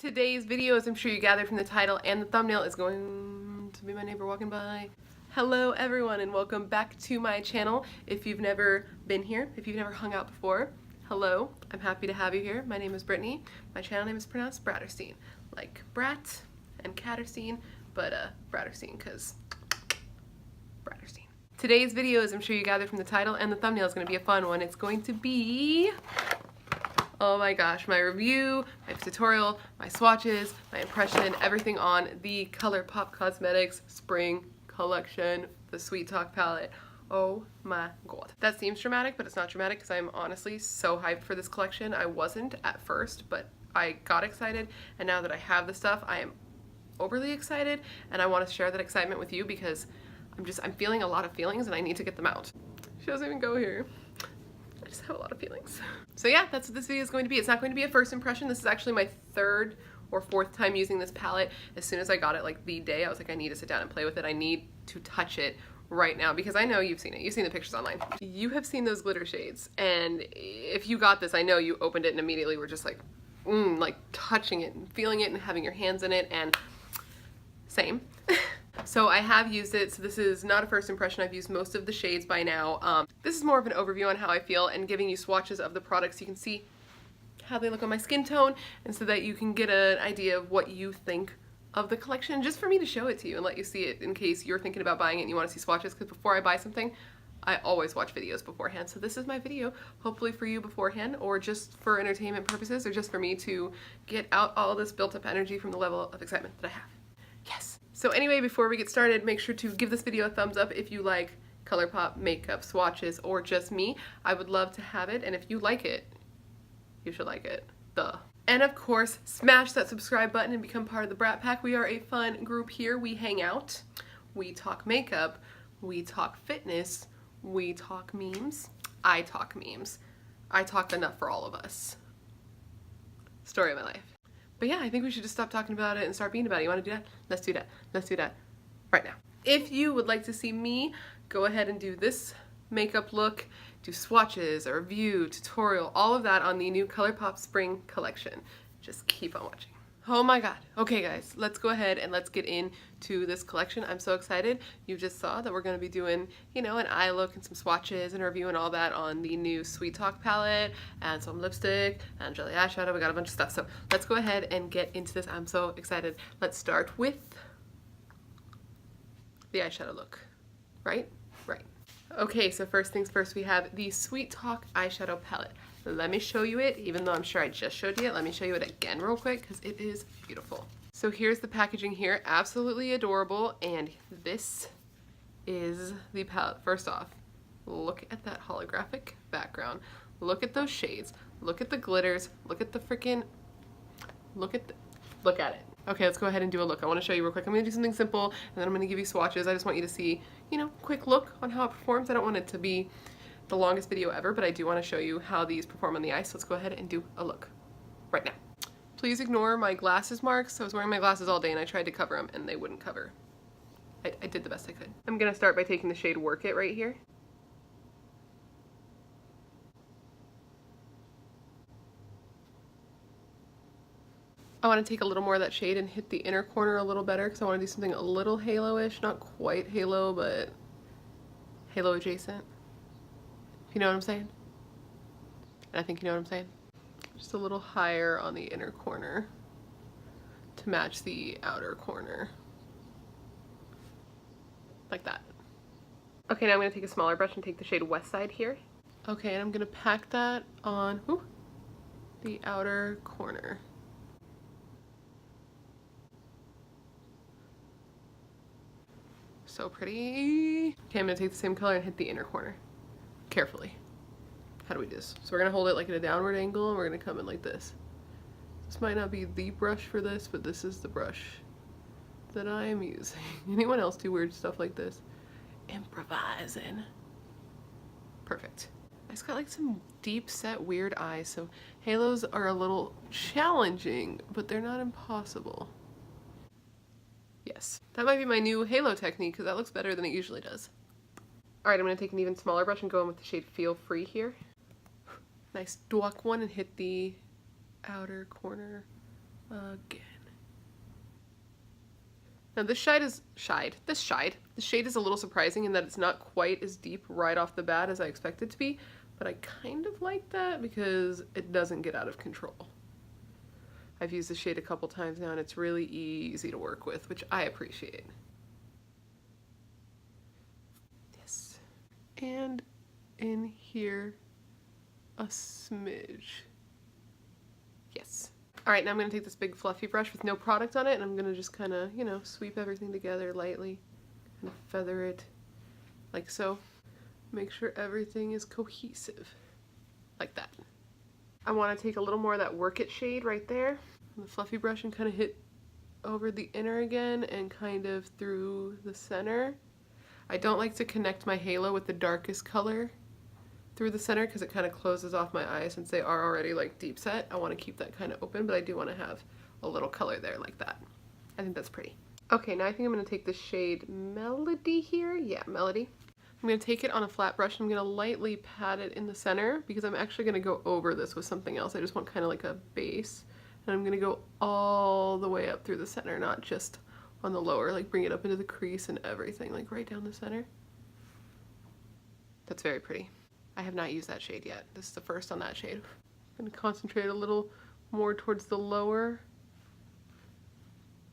Today's video, as I'm sure you gathered from the title and the thumbnail, is going to be my neighbor walking by. Hello everyone and welcome back to my channel. If you've never been here, if you've never hung out before, hello, I'm happy to have you here. My name is Brittany. My channel name is pronounced Bratterstein, like Brat and Catterstein, but Bratterstein because Bratterstein. Today's video, as I'm sure you gathered from the title and the thumbnail, is going to be a fun one. It's going to be, oh my gosh, my review, my tutorial, my swatches, my impression, everything on the Colourpop Cosmetics Spring Collection, the Sweet Talk palette. Oh my god. That seems dramatic, but it's not dramatic because I'm honestly so hyped for this collection. I wasn't at first, but I got excited, and now that I have the stuff, I am overly excited, and I want to share that excitement with you because I'm feeling a lot of feelings and I need to get them out. She doesn't even go here. I just have a lot of feelings. So yeah, that's what this video is going to be. It's not going to be a first impression. This is actually my third or fourth time using this palette. As soon as I got it, like the day, I was like, I need to sit down and play with it. I need to touch it right now because I know you've seen it. You've seen the pictures online. You have seen those glitter shades, and if you got this, I know you opened it and immediately were just like touching it and feeling it and having your hands in it, and same. So I have used it, so this is not a first impression. I've used most of the shades by now. This is more of an overview on how I feel and giving you swatches of the products so you can see how they look on my skin tone, and so that you can get an idea of what you think of the collection, just for me to show it to you and let you see it in case you're thinking about buying it and you want to see swatches, because before I buy something, I always watch videos beforehand. So this is my video, hopefully for you beforehand, or just for entertainment purposes, or just for me to get out all this built up energy from the level of excitement that I have. Yes. So anyway, before we get started, make sure to give this video a thumbs up if you like Colourpop makeup swatches or just me. I would love to have it, and if you like it, you should like it. Duh. And of course, smash that subscribe button and become part of the Brat Pack. We are a fun group here. We hang out, we talk makeup, we talk fitness, we talk memes. I talk memes. I talk enough for all of us. Story of my life. But yeah, I think we should just stop talking about it and start being about it. You want to do that? Let's do that. Let's do that right now. If you would like to see me go ahead and do this makeup look, do swatches, a review, tutorial, all of that on the new Colourpop Spring Collection, just keep on watching. Oh my god. Okay guys, let's go ahead and let's get into this collection. I'm so excited. You just saw that we're going to be doing, you know, an eye look and some swatches and a review and all that on the new Sweet Talk palette, and some lipstick and jelly eyeshadow. We got a bunch of stuff. So let's go ahead and get into this. I'm so excited. Let's start with the eyeshadow look. Right? Right. Okay, so first things first, we have the Sweet Talk eyeshadow palette. Let me show you it, even though I'm sure I just showed you it. Let me show you it again real quick because it is beautiful. So here's the packaging here, absolutely adorable, and this is the palette. First off, look at that holographic background. Look at those shades. Look at the glitters. Look at the freaking, look at it. Okay, let's go ahead and do a look. I want to show you real quick. I'm going to do something simple, and then I'm going to give you swatches. I just want you to see, you know, quick look on how it performs. I don't want it to be the longest video ever, but I do want to show you how these perform on the eye. So let's go ahead and do a look right now. Please ignore my glasses marks. I was wearing my glasses all day and I tried to cover them and they wouldn't cover. I did the best I could. I'm going to start by taking the shade Work It right here. I want to take a little more of that shade and hit the inner corner a little better because I want to do something a little halo-ish, not quite halo, but halo adjacent. You know what I'm saying? And I think you know what I'm saying. Just a little higher on the inner corner to match the outer corner. Like that. Okay, now I'm going to take a smaller brush and take the shade West Side here. Okay, and I'm going to pack that on the outer corner. So pretty. Okay, I'm going to take the same color and hit the inner corner. Carefully. How do we do this? So we're going to hold it like at a downward angle and we're going to come in like this. This might not be the brush for this, but this is the brush that I am using. Anyone else do weird stuff like this? Improvising. Perfect. I just got like some deep set weird eyes, so halos are a little challenging, but they're not impossible. Yes. That might be my new halo technique because that looks better than it usually does. Alright, I'm going to take an even smaller brush and go in with the shade Feel Free here. Nice dwak one and hit the outer corner again. Now this shade is a little surprising in that it's not quite as deep right off the bat as I expect it to be, but I kind of like that because it doesn't get out of control. I've used this shade a couple times now and it's really easy to work with, which I appreciate. Yes. And in here, a smidge. Yes. All right, now I'm gonna take this big fluffy brush with no product on it and I'm gonna just kind of, you know, sweep everything together lightly and feather it like so. Make sure everything is cohesive, like that. I wanna take a little more of that Work It shade right there on the fluffy brush and kind of hit over the inner again and kind of through the center. I don't like to connect my halo with the darkest color through the center because it kind of closes off my eyes since they are already like deep set. I want to keep that kind of open, but I do want to have a little color there like that. I think that's pretty. Okay, now I think I'm going to take the shade Melody here. Yeah, Melody. I'm going to take it on a flat brush and I'm going to lightly pat it in the center because I'm actually going to go over this with something else. I just want kind of like a base. And I'm going to go all the way up through the center, not just on the lower, like bring it up into the crease and everything, like right down the center. That's very pretty. I have not used that shade yet. This is the first on that shade. I'm going to concentrate a little more towards the lower.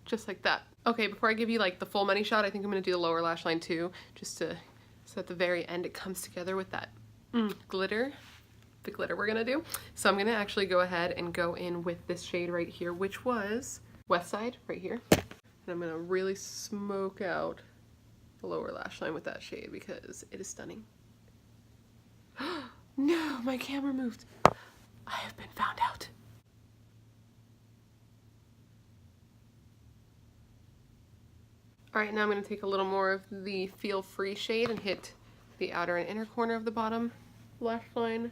Just like that. Okay, before I give you like the full money shot, I think I'm going to do the lower lash line too, just to, so at the very end it comes together with that glitter. The glitter we're going to do. So I'm going to actually go ahead and go in with this shade right here, which was West Side right here. And I'm going to really smoke out the lower lash line with that shade because it is stunning. No, my camera moved. I have been found out. All right, now I'm going to take a little more of the Feel Free shade and hit the outer and inner corner of the bottom lash line.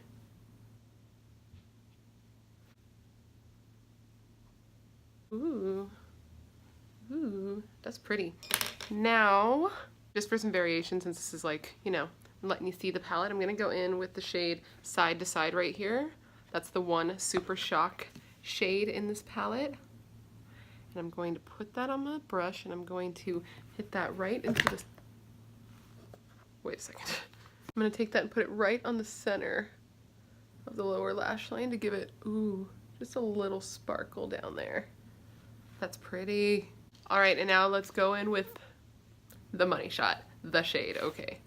Ooh, that's pretty. Now, just for some variation, since this is like, you know, I'm letting you see the palette, I'm gonna go in with the shade Side to Side right here. That's the one Super Shock shade in this palette. And I'm going to put that on my brush and I'm going to hit that right into this. Wait a second. I'm gonna take that and put it right on the center of the lower lash line to give it, ooh, just a little sparkle down there. That's pretty. All right, and now let's go in with the money shot, the shade, okay.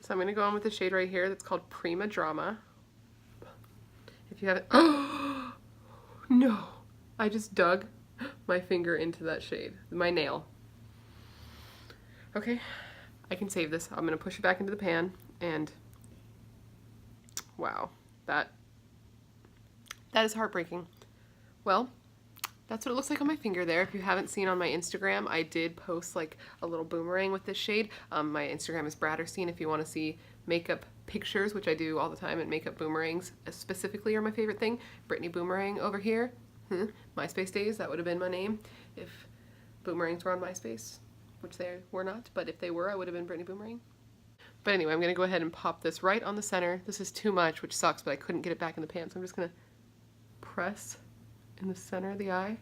So I'm gonna go on with the shade right here that's called Prima Drama. If you haven't, oh no, I just dug my finger into that shade, my nail. Okay, I can save this. I'm gonna push it back into the pan and wow, that is heartbreaking. Well, that's what it looks like on my finger there. If you haven't seen on my Instagram, I did post like a little boomerang with this shade. My Instagram is Bradderstein if you want to see makeup pictures, which I do all the time, and makeup boomerangs specifically are my favorite thing. Brittany Boomerang over here. MySpace days, that would have been my name if boomerangs were on MySpace, which they were not, but if they were, I would have been Brittany Boomerang. But anyway, I'm going to go ahead and pop this right on the center. This is too much, which sucks, but I couldn't get it back in the pan, so I'm just going to press in the center of the eye.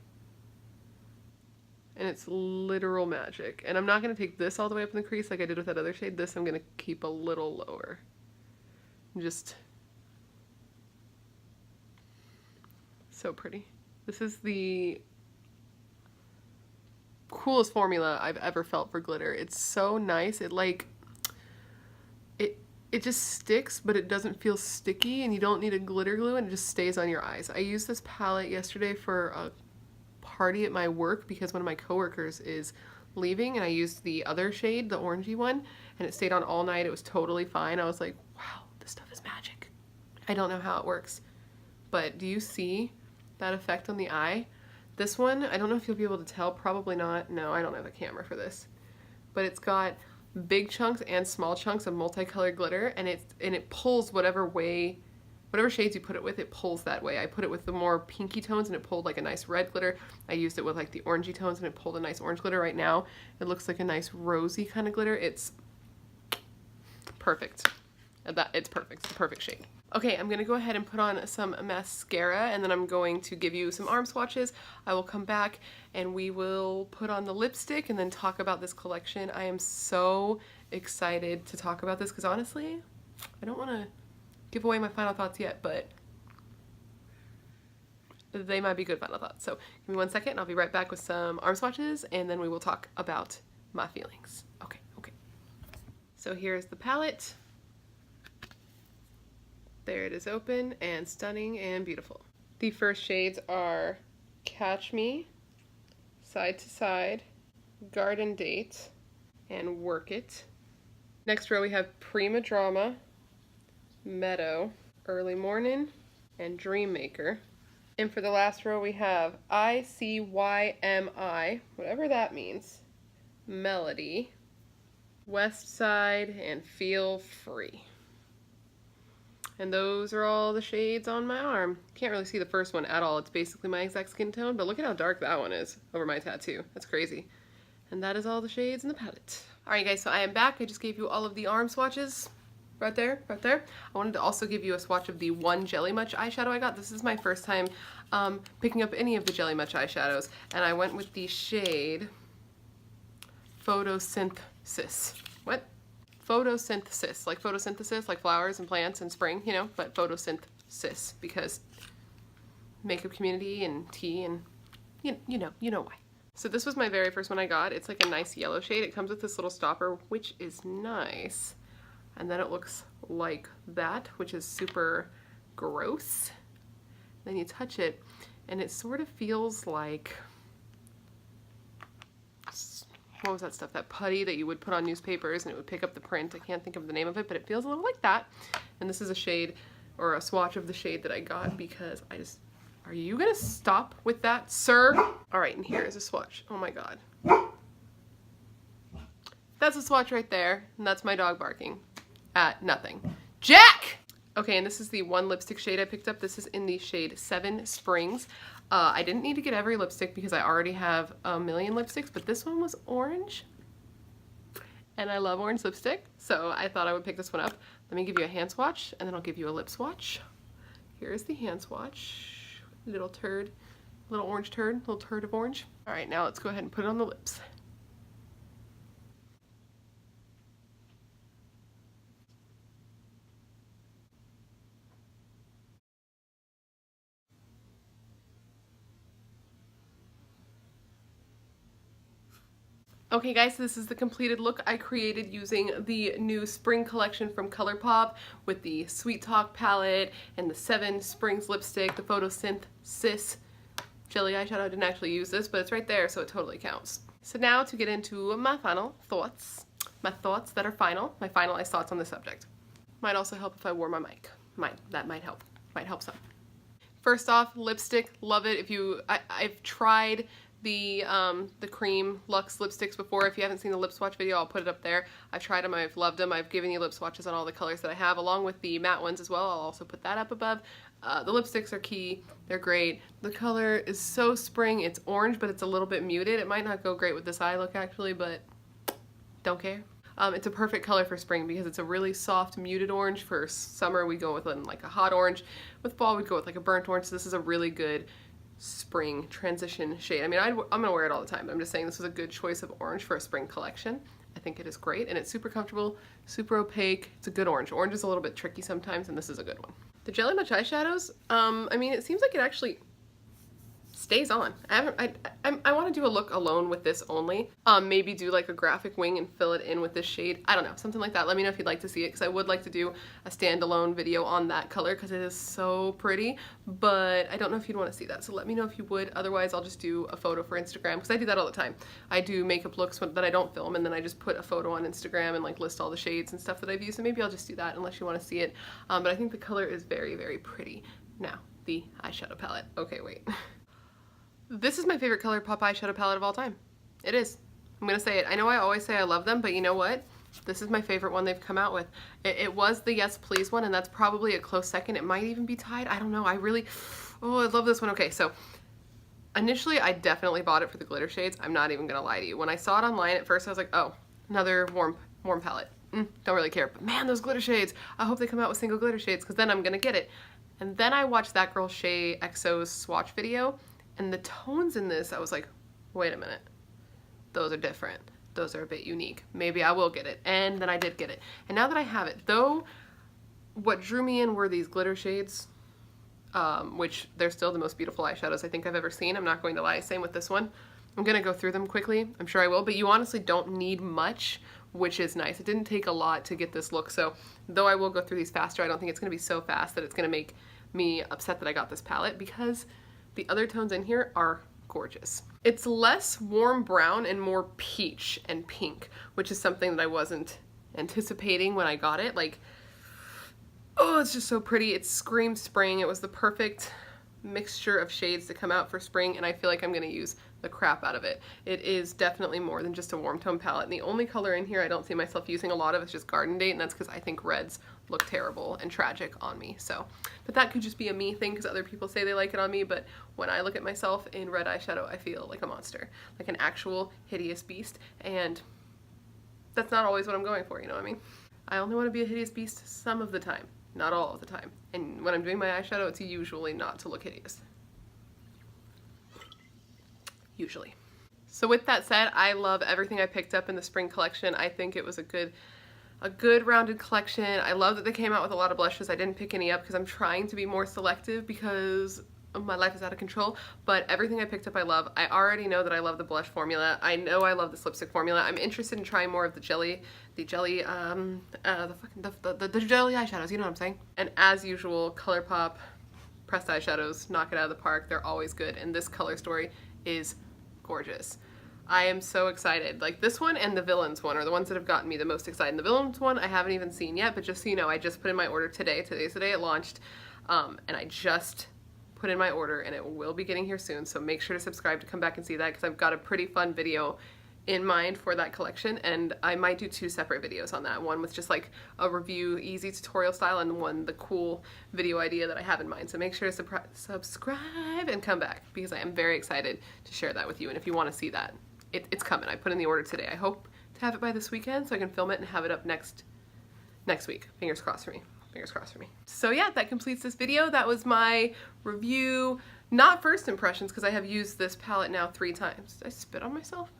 And it's literal magic. And I'm not going to take this all the way up in the crease like I did with that other shade. This I'm going to keep a little lower. Just so pretty. This is the coolest formula I've ever felt for glitter. It's so nice. It like, it just sticks, but it doesn't feel sticky, and you don't need a glitter glue, and it just stays on your eyes. I used this palette yesterday for a party at my work because one of my coworkers is leaving, and I used the other shade, the orangey one, and it stayed on all night. It was totally fine. I was like, wow, this stuff is magic. I don't know how it works, but do you see that effect on the eye? This one, I don't know if you'll be able to tell, probably not. No, I don't have a camera for this, but it's got big chunks and small chunks of multicolored glitter, and it pulls whatever shades you put it with, it pulls that way. I put it with the more pinky tones and it pulled like a nice red glitter. I used it with like the orangey tones and it pulled a nice orange glitter. Right now it looks like a nice rosy kind of glitter. It's perfect. It's perfect. It's the perfect shade. Okay, I'm gonna go ahead and put on some mascara, and then I'm going to give you some arm swatches. I will come back and we will put on the lipstick and then talk about this collection. I am so excited to talk about this because honestly, I don't want to give away my final thoughts yet, but they might be good final thoughts. So give me 1 second and I'll be right back with some arm swatches and then we will talk about my feelings. Okay. So here's the palette. There it is, open and stunning and beautiful. The first shades are Catch Me, Side to Side, Garden Date, and Work It. Next row we have Prima Drama, Meadow, Early Morning, and Dream Maker. And for the last row we have ICYMI, whatever that means, Melody, West Side, and Feel Free. And those are all the shades on my arm. Can't really see the first one at all. It's basically my exact skin tone, but look at how dark that one is over my tattoo. That's crazy. And that is all the shades in the palette. Alright guys, so I am back. I just gave you all of the arm swatches. Right there. I wanted to also give you a swatch of the one Jelly Much eyeshadow I got. This is my first time picking up any of the Jelly Much eyeshadows, and I went with the shade Photosynthesis. What? Photosynthesis, like photosynthesis, like flowers and plants and spring, you know, but photosynthesis because makeup community and tea and you know why. So this was my very first one I got. It's like a nice yellow shade. It comes with this little stopper, which is nice. And then it looks like that, which is super gross. Then you touch it and it sort of feels like, what was that stuff, that putty that you would put on newspapers and it would pick up the print. I can't think of the name of it, but it feels a little like that. And this is a shade, or a swatch of the shade that I got because are you gonna stop with that, sir? All right, and here is a swatch. Oh my God. That's a swatch right there, and that's my dog barking at nothing. Jack! Okay, and this is the one lipstick shade I picked up. This is in the shade 7 Springs. I didn't need to get every lipstick because I already have a million lipsticks, but this one was orange. And I love orange lipstick, so I thought I would pick this one up. Let me give you a hand swatch, and then I'll give you a lip swatch. Here's the hand swatch. Little turd, little orange turd, little turd of orange. All right, now let's go ahead and put it on the lips. Okay guys, so this is the completed look I created using the new spring collection from Colourpop with the Sweet Talk palette and the 7 Springs lipstick, the Photosynthesis jelly eyeshadow. I didn't actually use this, but it's right there, so it totally counts. So now to get into my final thoughts. My thoughts that are final, my finalized thoughts on the subject. Might also help if I wore my mic. That might help. Might help some. First off, lipstick, love it. I've tried the cream Luxe lipsticks before. If you haven't seen the lip swatch video, I'll put it up there. I've tried them, I've loved them. I've given you lip swatches on all the colors that I have, along with the matte ones as well. I'll also put that up above. The lipsticks are key. They're great. The color is so spring. It's orange, but it's a little bit muted. It might not go great with this eye look actually, but don't care. It's a perfect color for spring because it's a really soft muted orange. For summer we go with like a hot orange. With fall we go with like a burnt orange. So this is a really good spring transition shade. I mean, I'm gonna wear it all the time, but I'm just saying this was a good choice of orange for a spring collection. I think it is great, and it's super comfortable, super opaque. It's a good orange. Orange is a little bit tricky sometimes, and this is a good one. The Jelly Much eyeshadows, I mean, it seems like it actually stays on. I want to do a look alone with this only. Maybe do like a graphic wing and fill it in with this shade. I don't know, something like that. Let me know if you'd like to see it, because I would like to do a standalone video on that color because it is so pretty, but I don't know if you'd want to see that. So let me know if you would. Otherwise, I'll just do a photo for Instagram, because I do that all the time. I do makeup looks that I don't film, and then I just put a photo on Instagram and like list all the shades and stuff that I've used. So maybe I'll just do that unless you want to see it. But I think the color is very, very pretty. Now, the eyeshadow palette. Okay, wait. This is my favorite Colourpop eyeshadow palette of all time. It is. I'm gonna say it. I know I always say I love them, but you know what? This is my favorite one they've come out with. It was the Yes Please one, and that's probably a close second. It might even be tied. I don't know. I love this one. Okay, so initially I definitely bought it for the glitter shades. I'm not even gonna lie to you. When I saw it online at first, I was like, oh, another warm palette. don't really care. But man, those glitter shades, I hope they come out with single glitter shades because then I'm gonna get it. And then I watched that girl Shay EXO's swatch video, and the tones in this, I was like, wait a minute, those are different. Those are a bit unique. Maybe I will get it. And then I did get it. And now that I have it, though, what drew me in were these glitter shades, which they're still the most beautiful eyeshadows I think I've ever seen. I'm not going to lie. Same with this one. I'm going to go through them quickly. I'm sure I will, but you honestly don't need much, which is nice. It didn't take a lot to get this look, so though I will go through these faster, I don't think it's going to be so fast that it's going to make me upset that I got this palette, because the other tones in here are gorgeous. It's less warm brown and more peach and pink, which is something that I wasn't anticipating when I got it. Like, oh, it's just so pretty. It screams spring. It was the perfect mixture of shades to come out for spring, and I feel like I'm going to use the crap out of it. It is definitely more than just a warm tone palette, and the only color in here I don't see myself using a lot of is just Garden Date, and that's because I think reds look terrible and tragic on me. So, but that could just be a me thing because other people say they like it on me, but when I look at myself in red eyeshadow, I feel like a monster, like an actual hideous beast, and that's not always what I'm going for, you know what I mean? I only want to be a hideous beast some of the time, not all of the time. And when I'm doing my eyeshadow, it's usually not to look hideous. Usually. So with that said, I love everything I picked up in the spring collection. I think it was a good rounded collection. I love that they came out with a lot of blushes. I didn't pick any up because I'm trying to be more selective because my life is out of control, but everything I picked up I love. I already know that I love the blush formula. I know I love this lipstick formula. I'm interested in trying more of the jelly eyeshadows, you know what I'm saying? And as usual, Colourpop pressed eyeshadows knock it out of the park. They're always good, and this color story is gorgeous. I am so excited. Like, this one and the Villains one are the ones that have gotten me the most excited. The Villains one I haven't even seen yet, but just so you know, I just put in my order today. Today's the day it launched, and I just put in my order, and it will be getting here soon, so make sure to subscribe to come back and see that, because I've got a pretty fun video in mind for that collection, and I might do 2 separate videos on that. One with just like a review, easy tutorial style, and one the cool video idea that I have in mind. So make sure to subscribe and come back, because I am very excited to share that with you. And if you want to see that, it's coming. I put in the order today. I hope to have it by this weekend so I can film it and have it up next week. Fingers crossed for me. Fingers crossed for me. So yeah, that completes this video. That was my review, not first impressions, because I have used this palette now 3 times. Did I spit on myself?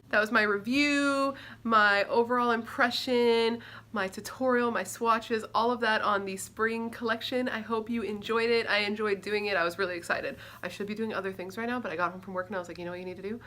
That was my review, my overall impression, my tutorial, my swatches, all of that on the spring collection. I hope you enjoyed it. I enjoyed doing it. I was really excited. I should be doing other things right now, but I got home from work and I was like, you know what you need to do?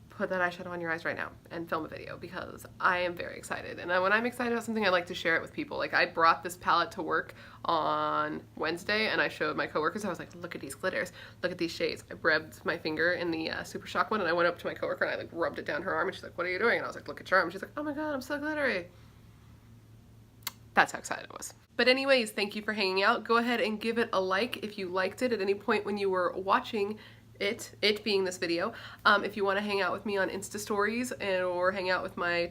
Put that eyeshadow on your eyes right now and film a video, because I am very excited. And when I'm excited about something, I like to share it with people. Like, I brought this palette to work on Wednesday and I showed my coworkers. I was like, look at these glitters, look at these shades. I rubbed my finger in the Super Shock one, and I went up to my coworker and I like rubbed it down her arm, and she's like, what are you doing? And I was like, look at your arm. She's like, oh my god, I'm so glittery. That's how excited I was. But anyways, thank you for hanging out. Go ahead and give it a like if you liked it at any point when you were watching it being this video. If you want to hang out with me on Insta stories or hang out with my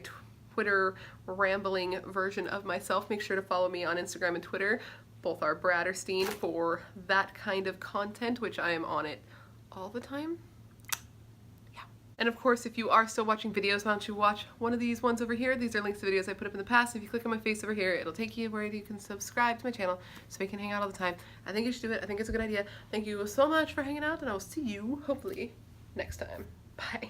Twitter rambling version of myself, make sure to follow me on Instagram and Twitter. Both are Bradderstein for that kind of content, which I am on it all the time. And of course, if you are still watching videos, why don't you watch one of these ones over here? These are links to videos I put up in the past. If you click on my face over here, it'll take you where you can subscribe to my channel so we can hang out all the time. I think you should do it. I think it's a good idea. Thank you so much for hanging out, and I will see you, hopefully, next time. Bye.